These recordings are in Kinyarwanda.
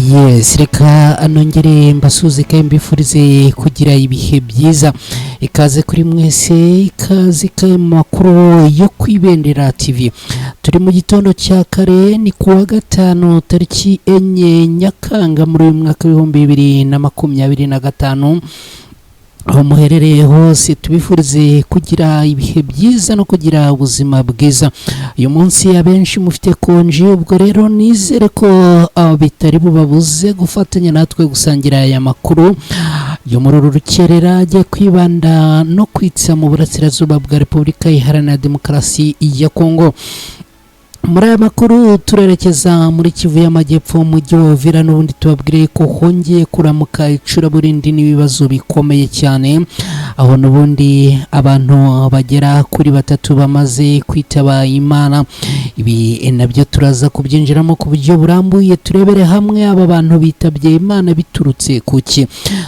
Yes, reka anongere mbasuzike mbifurize kugira ibihe byiza. Ikaze kuri mwese, ikaze makuru yo kwibendera TV. Turi mu gitondo cya kare, ni kuwa gatanu tariki 4 Nyakanga muri uyu mwaka w'ibihumbi 2025. aho muherereye hose tubifurize kugira ibihe byiza no kugira ubuzima bwiza. Uyu munsi abenshi mufite konji, ubwo rero nizere ko bitari bubabuze gufatanya natwe gusangira aya makuru yo muri uru rukerera agiye kwibanda no kwitsa mu burasirazuba bwa Repubulika Iharanira Demokarasi ya Kongo. Muri aya makuru turerekeza muri Kivu y'Amajyepfo mu mujyi wa Uvira, n'ubundi tubabwire ko hongeye kuramuka icuraburindi n'ibibazo bikomeye cyane, aho n'ubundi abantu bagera kuri 3 bamaze kwitaba Imana. Ibi nabyo turaza kubyinjiramo ku buryo burambuye, turebere hamwe aba bantu bitabye Imana biturutse kuki.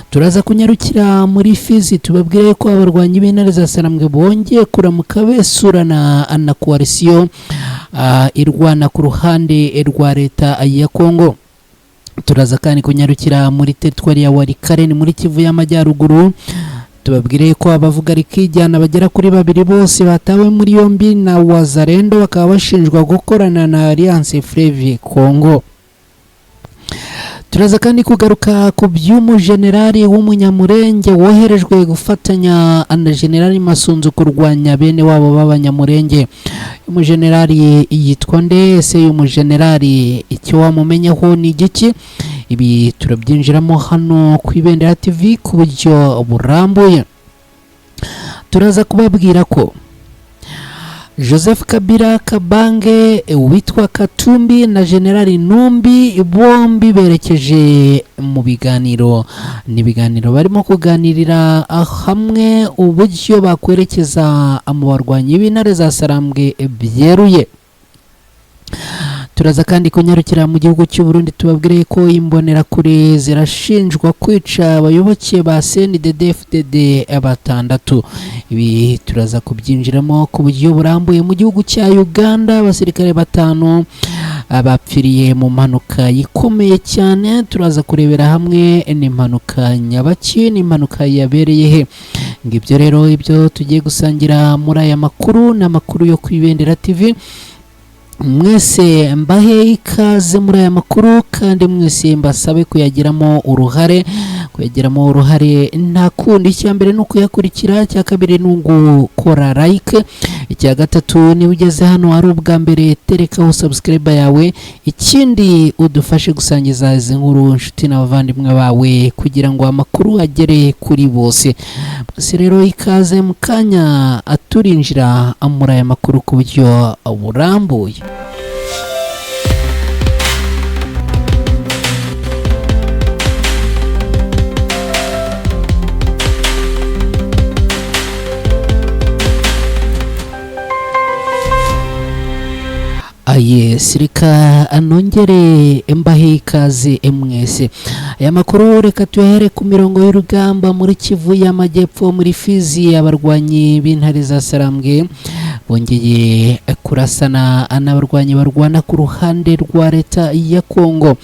Turaza kunyarukira muri Fizi, tubabwire ko abarwanyi b'intare za Sarambwe bongeye kuramuka besurana na coalition irwana ku ruhande rwa leta ya Kongo. Turaza kandi kunyarukira muri teritwari ya Walikale ni muri Kivu y'Amajyaruguru, tubabwire ko abavuga rikijyana bagera kuri 2 bose batawe muri yombi na Wazalendo, bakaba bashinjwa gukorana na Alliance Fleuve Congo. Turaza kandi kugaruka ku by'umujenerali w'umunyamurenge woherejwe gufatanya na Generali Masunzu kurwanya bene wabo b'abanyamurenge. Umujenerali yitwa nde? Se umujenerali icyo wamumenyeho ni igiki? Ibi turabyinjiramo hano ku Ibendera TV ku buryo burambuye. Turaza kubabwira ko Joseph Kabila Kabange, witwa Katumbi na Generali Numbi bombi berekeje mu biganiro. Ni biganiro barimo kuganirira hamwe uburyo bakwerekeza mu barwanyi b'intare za Sarambwe byeruye. Turaza kandi kunyarukira mu gihugu cy'u Burundi, tubabwire ko imbonera kure zirashinjwa kwica abayoboke ba CNDD-FDD 6. Ibi turaza kubyinjiramo ku buryo burambuye. Mu gihugu cya Uganda abasirikare 5 bapfiriye mu mpanuka ikomeye cyane. Turaza kurebera hamwe n'impanuka nyabaki, n'impanuka yabereye he. Ngibyo rero ibyo tugiye gusangira muri aya makuru, n'amakuru yo kwibendera TV. Mwese mbahe ikaze muri aya makuru, kandi mwese mbasabe kuyagiramo uruhare. Nta kundi, icya mbere ni ukuyakurikira, icya kabiri ni ugukora like, icya gatatu ni ugeze hano ari ubwa mbere terekaho subscribe yawe, ikindi udufashe gusangiza izi nkuru inshuti n'abavandimwe bawe kugira ngo amakuru agere kuri bose. Bose rero ikaze mu kanya aturinjira muri aya makuru ku buryo burambuye. Reka anongere mbahe ikaze mwese. Aya makuru reka tuyahere ku mirongo y'urugamba muri Kivu y'Amajyepfo muri Fizi. Abarwanyi b'intare za Sarambwe bongeye kurasana n'abarwanyi barwana ku ruhande rwa leta ya Kongo.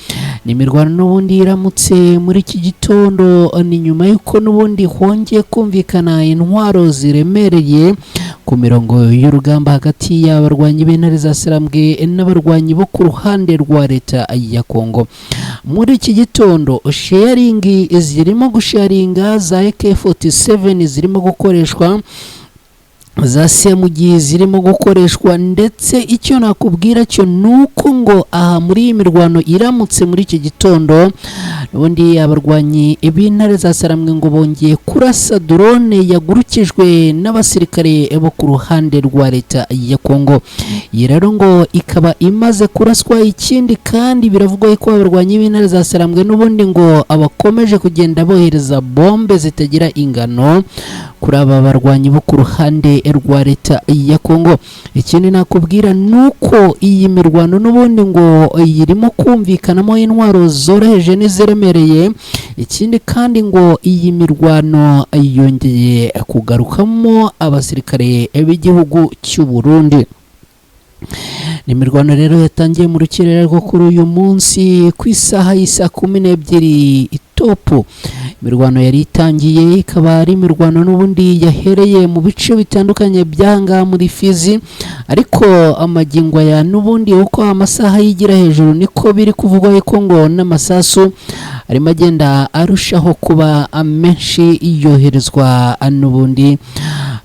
Ni imirwano n'ubundi iramutse muri iki gitondo, ni nyuma y'uko n'ubundi hongeye kumvikana intwaro ziremereye ku mirongo y'urugamba hagati y'abarwanyi b'intare za Sarambwe n'abarwanyi bo ku ruhande rwa leta ya Kongo. Muri iki gitondo sharing zirimo gusharinga za AK47 zirimo gukoreshwa, za SMG zirimo gukoreshwa, ndetse icyo nakubwira cyo nuko ngo aha muri iyi mirwano iramutse muri iki gitondo n'ubundi abarwanyi b'intare za Sarambwe ngo bongeye kurasa drone yagurukijwe n'abasirikare bo ku ruhande rwa leta ya Kongo. Iyi rero ngo ikaba imaze kuraswa. Ikindi kandi biravugwa ko abarwanyi b'intare za Sarambwe n'ubundi ngo abakomeje kugenda bohereza bombe zitagira ingano kuri aba barwanyi bo ku ruhande rwa leta ya Kongo. Ikindi nakubwira nuko iyi mirwano n'ubundi ngo irimo kumvikanamo intwaro zoroheje n'iziremereye. Ikindi kandi ngo iyi mirwano yongeye kugarukamo abasirikare b'igihugu cy'u Burundi. ni imirwano rero yatangiye mu rukirere rwo kuri uyu munsi ku isaha y'isa 12 itopu. Imirwano yari itangiye ikaba ari imirwano n'ubundi yahereye mu bice bitandukanye byanga muri Fizi, ariko amagingo ya n'ubundi uko amasaha yigira hejuru niko biri kuvugwa ko ngo n'amasasu arimo agenda arushaho kuba menshi yoherezwa n'ubundi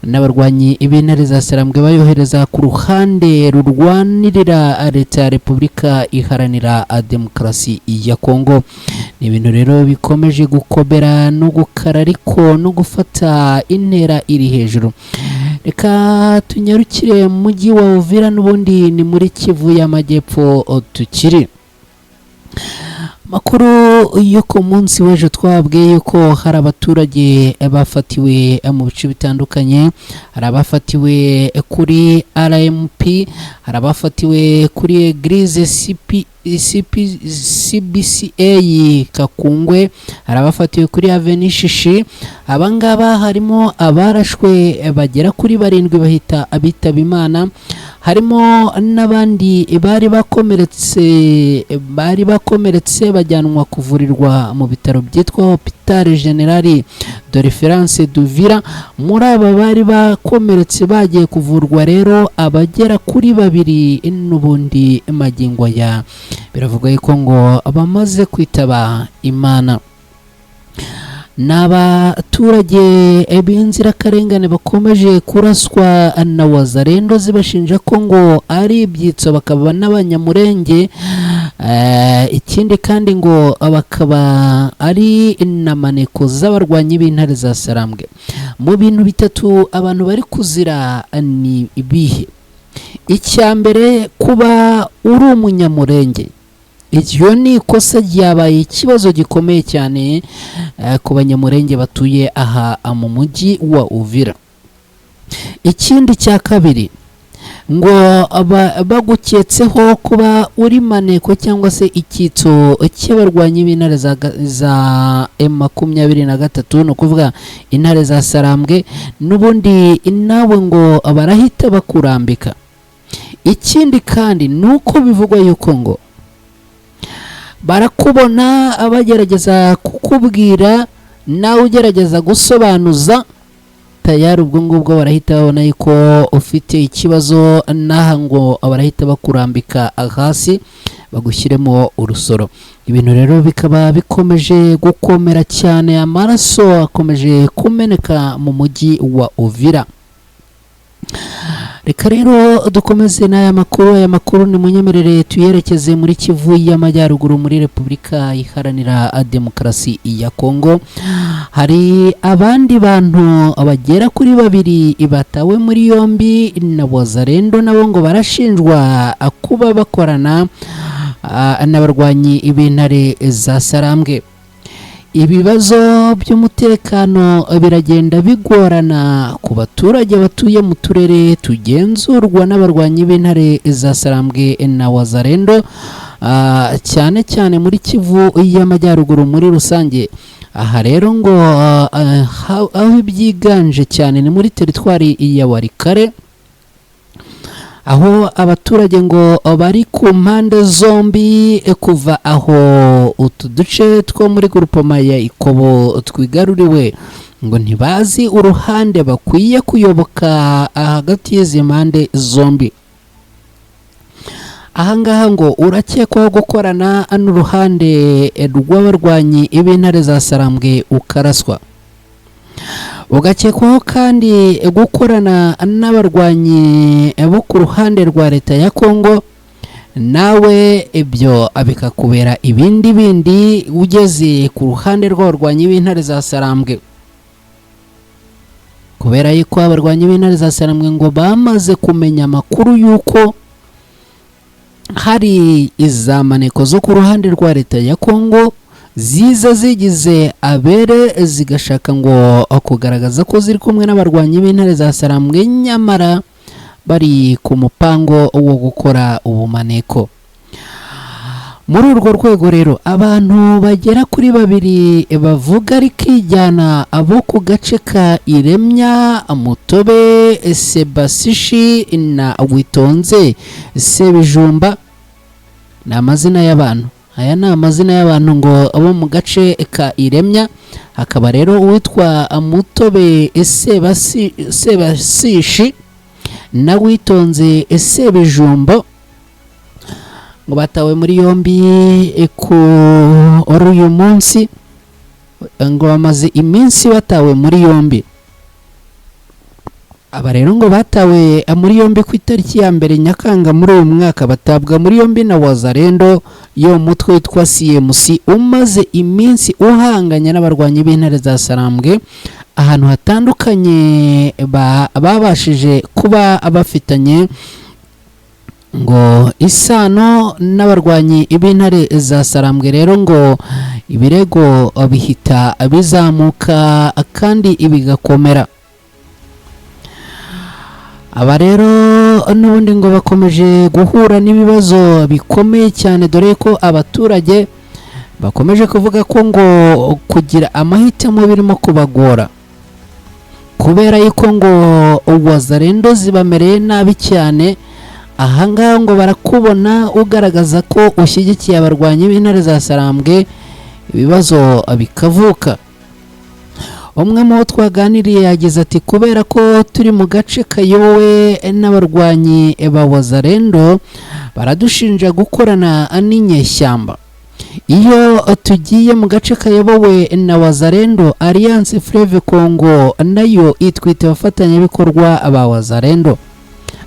n'abarwanyi ibintare za Sarambwe bayohereza ku ruhande rurwanirira leta ya Repubulika Iharanira Demokarasi ya Kongo. Ni ibintu rero bikomeje gukobera no gukara ariko no gufata intera iri hejuru. Reka tunyarukire mu mujyi wa Uvira n'ubundi ni muri Kivu y'Amajyepfo tukiri. Makuru yo ku munsi w'ejo twabwiye yuko hari abaturage bafatiwe mu bice bitandukanye, hari abafatiwe kuri RMP, hari abafatiwe kuri Eglise CBCA Kakungwe, hari abafatiwe kuri Avenue Shishi. Abangaba harimo abarashwe bagera kuri 7 bahita abitaba Imana, harimo n'abandi bari bakomeretse bajyanwa kuvurirwa mu bitaro byitwa Hôpital General de Référence d'Uvira. Muri aba bari bakomeretse bagiye kuvurwa rero abagera kuri 2 n'ubundi magingo ya biravuga yuko ngo abamaze kwitaba Imana. N'abaturage b'inzirakarengane bakomeje kuraswa na Wazalendo zibashinja ko ngo ari ibyitso bakaba n'abanyamurenge. Ikindi kandi ngo bakaba ari namaneko z'abarwanyi b'intare za Sarambwe. Mu bintu bitatu abantu bari kuzira ni ibihe: icyambere kuba uri umunyamurenge. Iryo ni ikosa ryabaye ikibazo gikomeye cyane ku banyamurenge batuye aha mu mujyi wa Uvira. Ikindi cya kabiri ngo baguketseho kuba uri maneko cyangwa se icyitso cy'abarwanyi b'intare za M23, no kuvuga intare za Sarambwe, n'ubundi nawe ngo barahita bakurambika. Ikindi kandi nuko bivugwa yuko ngo barakubona abagerageza kukubwira nawe ugerageza gusobanuza, tayari ubwo ngubwo barahita babona yuko ufite ikibazo, naha ngo barahita bakurambika hasi bagushyiremo urusoro. Ibintu rero bikaba bikomeje gukomera cyane, amaraso akomeje kumeneka mu mujyi wa Uvira. Reka rero dukomeze n'aya makuru. Aya makuru ni munyemerere tuyerekeze muri Kivu y'Amajyaruguru muri Repubulika Iharanira Demokarasi ya Kongo. Hari abandi bantu bagera kuri 2 batawe muri yombi na Wazalendo, nabo ngo barashinjwa kuba bakorana n'abarwanyi b'intare za Sarambwe. Ibibazo by'umutekano biragenda bigorana ku baturage batuye mu turere tugenzurwa n'abarwanyi b'intare za Sarambwe na Wazalendo, cyane cyane muri Kivu y'Amajyaruguru muri rusange. Aha rero ngo aho ibyiganje cyane ni muri teritwari ya Warikare, aho abaturage ngo bari ku mpande zombi kuva aho utu duce two muri grupoma ya Ikobo twigaruriwe, ngo ntibazi uruhande bakwiye kuyoboka hagati y'izi mpande zombi. Ahangaha ngo urakekwaho gukorana n'uruhande rw'abarwanyi b'intare za Sarambwe ukaraswa, ugakekwaho kandi gukorana n'abarwanyi bo ku ruhande rwa leta ya Kongo, nawe ibyo bikakubera ibindi ugeze ku ruhande rw'abarwanyi b'intare za Sarambwe, kubera yuko abarwanyi b'intare za Sarambwe ngo bamaze kumenya amakuru yuko hari izamaneko zo ku ruhande rwa leta ya Kongo ziza zigize abere zigashaka ngo kugaragaza ko ziri kumwe n'abarwanyi b'intare za Sarambwe, nyamara bari ku mupango wo gukora ubumaneko. muri urwo rwego rero abantu bagera kuri babiri bavuga rikijyana abo ku gace ka Iremya, Mutobe, Sebasishi na Witonze Sebijumba ni amazina y'abantu. Aya ni amazina y'abantu ngo abo mu gace ka Iremya, hakaba rero uwitwa Mutobe Sebasishi na Witonze Sebijumba ngo batawe muri yombi ku uyu munsi, ngo bamaze iminsi batawe muri yombi. Aba rero ngo batawe muri yombi ku itariki ya mbere Nyakanga muri uyu mwaka, batabwa muri yombi na Wazalendo yo mutwe witwa CMC umaze iminsi uhanganya n'abarwanyi b'intare za Sarambwe ahantu hatandukanye babashije kuba bafitanye ngo isano n'abarwanyi b'intare za Sarambwe. Rero ngo ibirego bihita bizamuka kandi ibigakomera. Aba rero n'ubundi ngo bakomeje guhura n'ibibazo bikomeye cyane, dore ko abaturage bakomeje kuvuga ko ngo kugira amahitamo birimo kubagora, kubera yuko ngo Wazalendo zibamereye nabi cyane. Ahangaha ngo barakubona ugaragaza ko ushyigikiye abarwanyi b'intare za Sarambwe, ibibazo bikavuka. Umwe mu bo twaganiriye yagize ati kubera ko turi mu gace kayobowe n'abarwanyi ba Wazalendo, baradushinja gukorana n'inyeshyamba. Iyo tugiye mu gace kayobowe na Wazalendo, Alliance Fleuve Congo nayo itwite abafatanyabikorwa ba Wazalendo.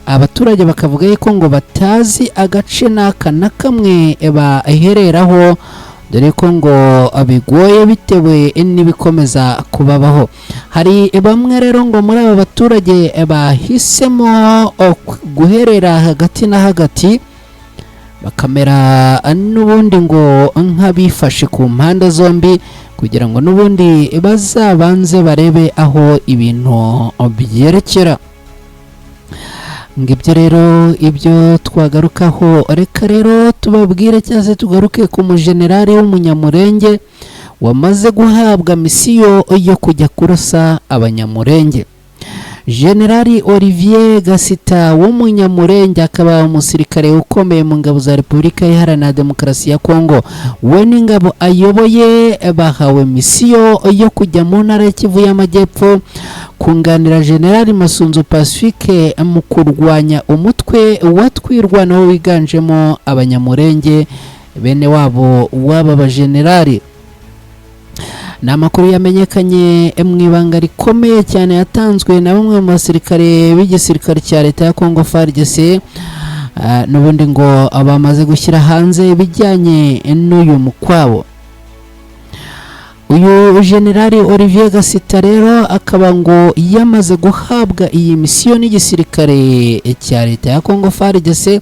Abaturage bakavuga yuko ngo batazi agace n'aka na kamwe bahereraho, dore ko ngo bigoye bitewe n'ibikomeza kubabaho. Hari bamwe rero ngo muri aba baturage bahisemo guherera hagati na hagati, bakamera n'ubundi ngo nk'abifashe ku mpande zombi, kugira ngo n'ubundi bazabanze barebe aho ibintu byerekera. Ngibyo rero ibyo twagarukaho. Reka rero tubabwire cyangwa se tugaruke ku mujenerali w'umunyamurenge wamaze guhabwa misiyo yo kujya kurasa abanyamurenge. Generali Olivier Gasita w'umunyamurenge, akaba umusirikare ukomeye mu ngabo za Repubulika Iharanira Demokarasi ya Kongo, we n'ingabo ayoboye bahawe misiyo yo kujya mu ntara ya Kivu y'Amajyepfo kunganira Generali Masunzu Pacifique mu kurwanya umutwe watwirwanaho wiganjemo abanyamurenge bene wabo w'aba bajenerali. Ni amakuru yamenyekanye mu ibanga rikomeye cyane yatanzwe na bamwe mu basirikare b'igisirikare cya leta ya Kongo FARDC, n'ubundi ngo bamaze gushyira hanze ibijyanye n'uyu mukwabo. Uyu Generali Olivier Gasita rero akaba ngo yamaze guhabwa iyi misiyo n'igisirikare cya leta ya Kongo FARDC,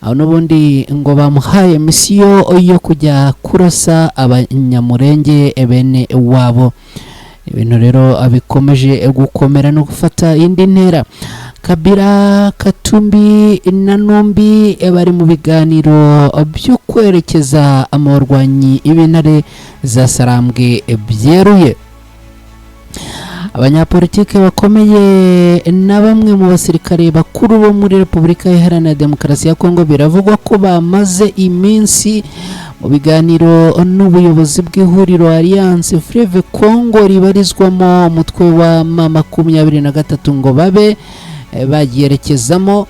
aho n'ubundi ngo bamuhaye misiyo yo kujya kurasa abanyamurenge bene wabo. Ibintu rero abikomeje gukomera no gufata indi ntera. Kabila, Katumbi na Numbi bari mu biganiro byo kwerekeza amarwanyi b'intare za Sarambwe byeruye. Abanyapolitike bakomeye na bamwe mu basirikare bakuru bo muri Repubulika Iharanira Demokarasi ya Kongo biravugwa ko bamaze iminsi mu biganiro n'ubuyobozi bw'ihuriro Alliance Fleuve Congo ribarizwamo umutwe wa M23 ngo babe bagiyerekezamo,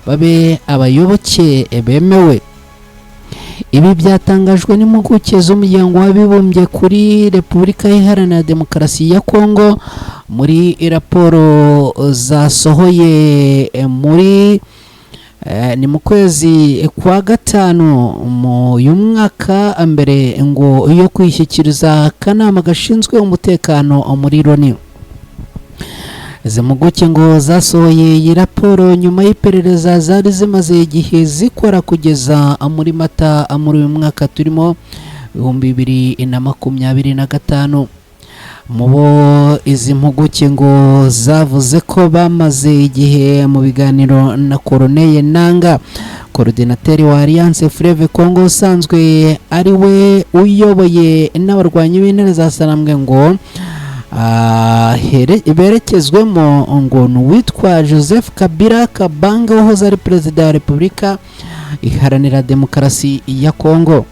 babe abayoboke bemewe. Ibi byatangajwe n'impuguke z'umuryango w'abibumbye kuri Repubulika Iharanira Demokarasi ya Kongo muri raporo zasohoye muri ni mu kwezi kwa gatanu mu y'umwaka mbere ngo yo kwishyikiriza akanama gashinzwe umutekano muri Loni. Izi mpuguke ngo zasohoye iyi raporo nyuma y'iperereza zari zimaze igihe zikora kugeza muri Mata muri uyu mwaka turimo 2025. mu bo izi mpuguke ngo zavuze ko bamaze igihe mu biganiro na Corneille Nangaa, koordinateri wa Alliance Fleuve Congo usanzwe ari we uyoboye n'abarwanyi b'intare za Sarambwe ngo berekezwemo ngo n'uwitwa Joseph Kabila Kabange wahoze ari perezida wa Repubulika Iharanira Demokarasi ya Congo.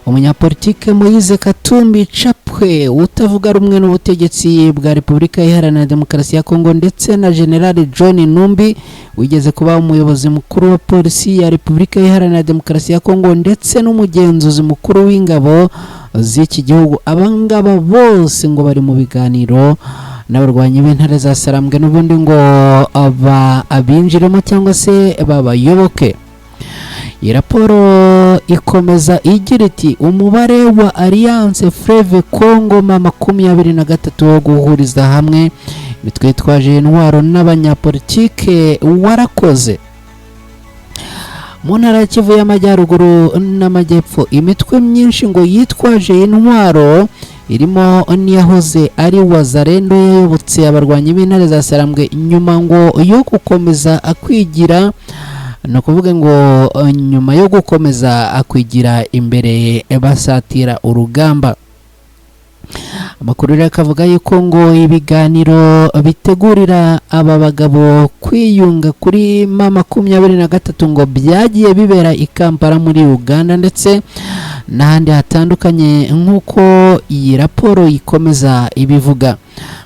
Umunyapolitike Moise Katumbi Chapwe utavuga rumwe n'ubutegetsi bwa Repubulika Iharanira Demokarasi ya Congo ndetse na General John Numbi wigeze kuba umuyobozi mukuru wa polisi ya Repubulika Iharanira Demokarasi ya Congo ndetse n'umugenzuzi mukuru w'ingabo z'iki gihugu, abangaba bose ngo bari mu biganiro n'abarwanyi b'intare za Sarambwe n'ubundi ngo abinjiremo cyangwa se babayoboke. Iyi raporo ikomeza igira iti umubare wa Alliance Fleuve Congo 23 wo guhuriza hamwe imitwe yitwaje intwaro n'abanyapolitike warakoze. Mu ntara ya Kivu y'Amajyaruguru n'Amajyepfo imitwe myinshi ngo yitwaje intwaro irimo n'iyahoze ari Wazalendo yayobotse abarwanyi b'intare za Sarambwe nyuma ngo yo gukomeza akwigira, no kuvuga ngo nyuma yo gukomeza akwigira imbere basatira urugamba. Amakuru rero akavuga yuko ngo ibiganiro bitegurira aba bagabo kwiyunga kuri 23 ngo byagiye bibera i Kampala muri Uganda ndetse n'ahandi hatandukanye nk'uko iyi raporo ikomeza ibivuga.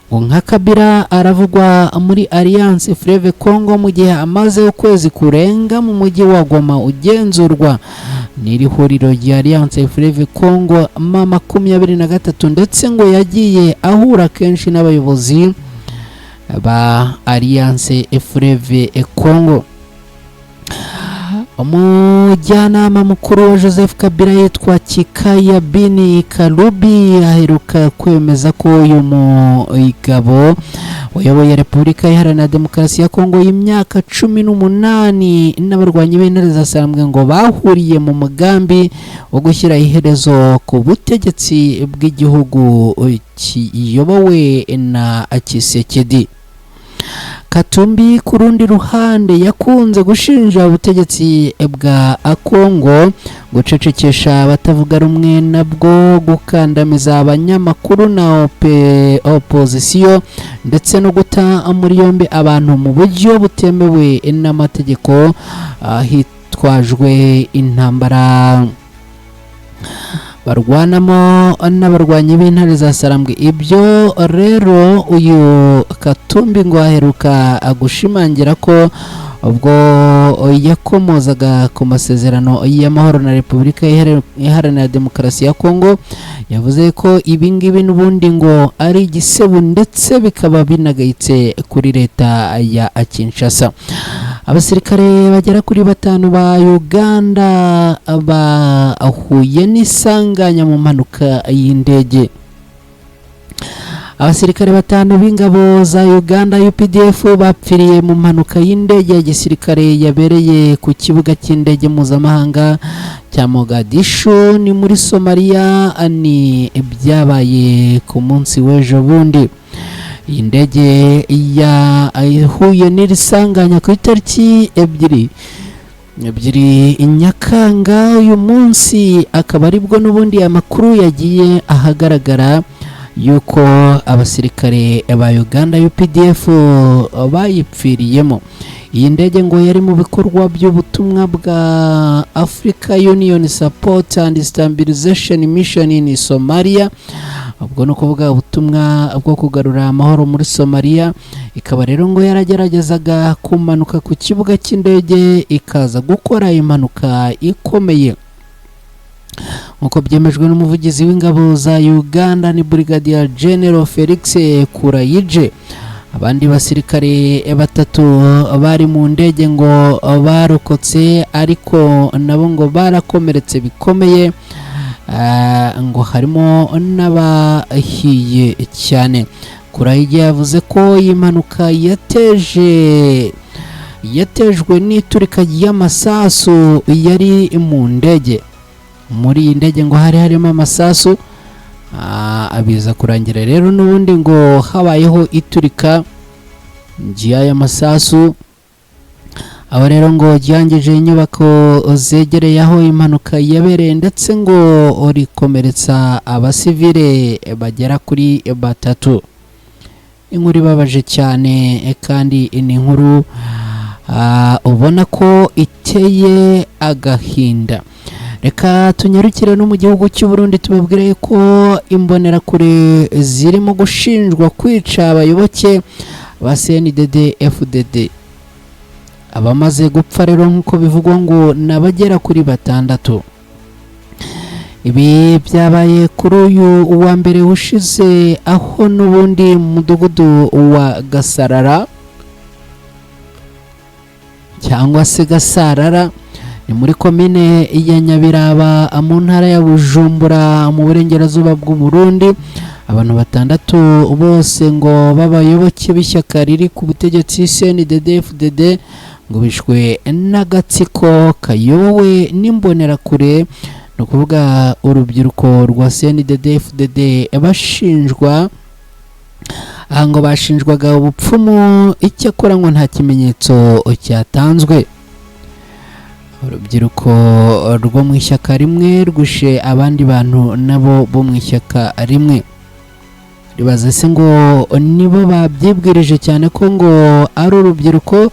Ngo nka Kabila aravugwa muri Alliance Fleuve Congo mu gihe amaze ukwezi kurenga mu mujyi wa Goma ugenzurwa n'iri huriro rya Alliance Fleuve Congo 23 ndetse ngo yagiye ahura kenshi n'abayobozi ba Alliance Fleuve Congo. Umujyanama mukuru wa Joseph Kabila yitwa Chikaya Bini Kalubi aheruka kwemeza ko uyu mugabo wayoboye Repubulika Iharanira Demokarasi ya Congo y'imyaka 18 n'abarwanyi b'intare za Sarambwe ngo bahuriye mu mugambi wo gushyira iherezo ku butegetsi bw'igihugu kiyobowe na Tshisekedi. Katumbi ku rundi ruhande yakunze gushinja ubutegetsi bwa Congo gucecekesha abatavuga rumwe nabwo, gukandamiza abanyamakuru na opposition ndetse no guta muri yombi abantu mu buryo butemewe n'amategeko hitwajwe intambara barwanamo n'abarwanyi b'intare za Sarambwe. Ibyo rero uyu Katumbi ngo aheruka gushimangira ko ubwo yakomozaga ku masezerano y'amahoro na Repubulika Iharanira Demokarasi ya Congo, yavuze ko ibingibi n'ubundi ngo ari igisebo ndetse bikaba binagayitse kuri leta ya Kinshasa. Abasirikare bagera kuri 5 ba Uganda bahuye n'isanganya mu mpanuka y'indege. Abasirikare 5 b'ingabo za Uganda UPDF bapfiriye mu mpanuka y'indege ya gisirikare yabereye ku kibuga cy'indege mpuzamahanga cya Mogadishu ni muri Somalia, ni byabaye ku munsi w'ejo bundi. Iyi ndege yahuye n'irisanganya ku itariki 2 Nyakanga uyu munsi, akaba aribwo n'ubundi amakuru yagiye ahagaragara yuko abasirikare ba Uganda UPDF bayipfiriyemo. Iyi ndege ngo yari mu bikorwa by'ubutumwa bwa Africa Union Support and Stabilization Mission in Somalia, ubwo no kuvuga ubutumwa bwo kugarura amahoro muri Somalia. Ikaba rero ngo yarageragezaga kumanuka ku kibuga cy'indege ikaza gukora impanuka ikomeye, nkuko byemejwe n'umuvugizi w'ingabo za Uganda ni Brigadier General Felix Kurayije. Abandi basirikare 3 bari mu ndege ngo barokotse, ariko nabo ngo barakomeretse bikomeye, ngo harimo n'abahiye cyane. Kurayije yavuze ko iyi mpanuka yatejwe n'iturika y'amasasu yari mu ndege. Muri iyi ndege ngo hari harimo amasasu abiza kurangira rero n'ubundi ngo habayeho iturika ry'aya masasu, aho rero ngo ryangije inyubako zegereye aho impanuka yabereye ndetse ngo rikomeretsa abasivile bagera kuri 3. Inkuru ibabaje cyane kandi ni inkuru ubona ko iteye agahinda. Reka tunyarukire no mu gihugu cy'u Burundi tubabwire ko imbonerakure zirimo gushinjwa kwica abayoboke ba CNDD FDD. Abamaze gupfa rero nk'uko bivugwa ngo nabagera kuri 6. Ibi byabaye kuri uyu wa mbere ushize, aho n'ubundi mu mudugudu wa Gasarara cyangwa se Gasarara, ni muri komine ya Nyabiraba mu ntara ya Bujumbura mu burengerazuba bw'u Burundi. Abantu 6 bose ngo babayoboke b'ishyaka riri ku butegetsi CNDD FDD ngo bishwe n'agatsiko kayobowe n'imbonerakure, no kuvuga urubyiruko rwa CNDD FDD bashinjwa ngo bashinjwaga ubupfumu, icyakora ngo nta kimenyetso cyatanzwe. Urubyiruko rwo mu ishyaka rimwe rwishe abandi bantu nabo bo mu ishyaka rimwe. Ribaza se ngo nibo babyibwirije cyane ko ngo ari urubyiruko,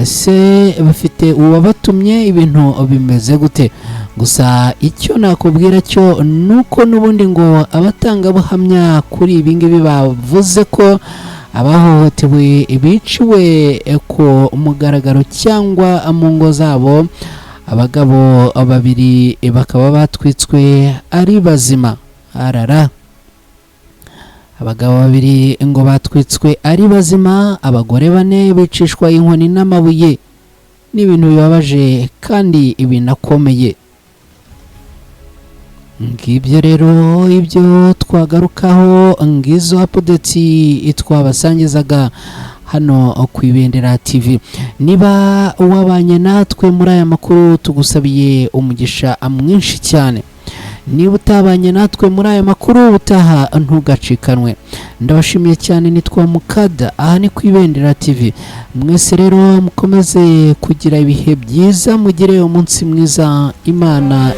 se bafite uwabatumye, ibintu bimeze gute? Gusa icyo nakubwira cyo nuko n'ubundi ngo abatangabuhamya kuri ibi ngibi bavuze ko abahohotewe biciwe ku mugaragaro cyangwa mu ngo zabo. Abagabo 2 bakaba batwitswe ari bazima. Arara, abagabo 2 ngo batwitswe ari bazima, abagore 4 bicishwa inkoni n'amabuye. Ni ibintu bibabaje kandi binakomeye. Ngibyo rero ibyo twagarukaho, ngizo update twabasangizaga hano ku Ibendera TV. Niba wabanye natwe muri aya makuru, tugusabiye umugisha mwinshi cyane. Niba utabanye natwe muri aya makuru, utaha ntugacikanwe. Ndabashimiye cyane, nitwa Mukada, aha ni ku Ibendera TV. Mwese rero mukomeze kugira ibihe byiza, mugire umunsi mwiza. Imana